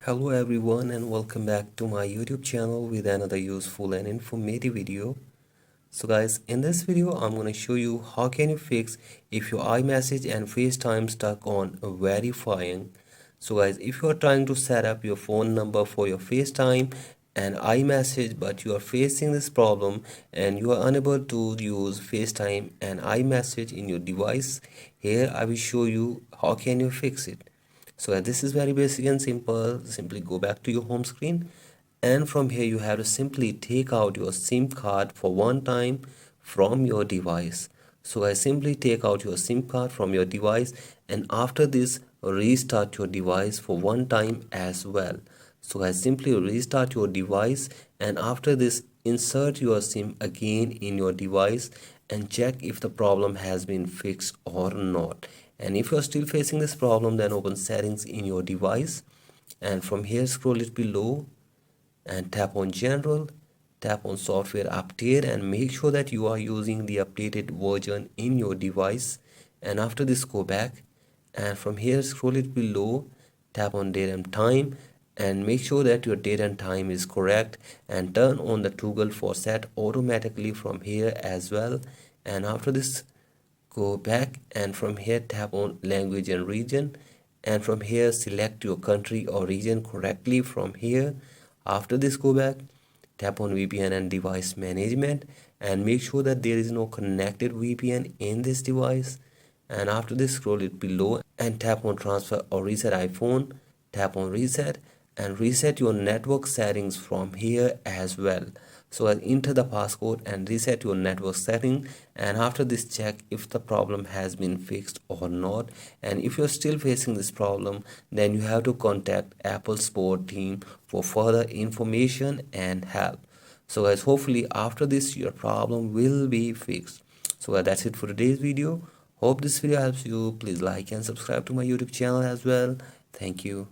Hello everyone and welcome back to my YouTube channel with another useful and informative video. So guys, in this video I'm going to show you how can you fix if your iMessage and Facetime stuck on verifying. So guys, if you are trying to set up your phone number for your Facetime and iMessage but you are facing this problem and you are unable to use Facetime and iMessage in your device, here I will show you how can you fix it. So this is very basic and simple. Simply go back to your home screen, and from here you have to simply take out your SIM card for one time from your device. So I simply take out your SIM card from your device, and after this restart your device for one time as well. So I simply restart your device, and after this insert your SIM again in your device and check if the problem has been fixed or not. And if you're still facing this problem, then open settings in your device, and from here scroll it below and tap on general, tap on software update, and make sure that you are using the updated version in your device. And after this go back, and from here scroll it below, tap on date and time, and make sure that your date and time is correct, and turn on the toggle for set automatically from here as well. And after this go back, and from here tap on language and region, and from here select your country or region correctly from here. After this go back, tap on VPN and device management, and make sure that there is no connected VPN in this device. And after this scroll it below and tap on transfer or reset iPhone, tap on reset, and reset your network settings from here as well. So I'll enter the passcode and reset your network setting, and after this check if the problem has been fixed or not. And if you're still facing this problem, then you have to contact Apple support team for further information and help. So guys, hopefully after this your problem will be fixed. So that's it for today's video. Hope this video helps you. Please like and subscribe to my YouTube channel as well. Thank you.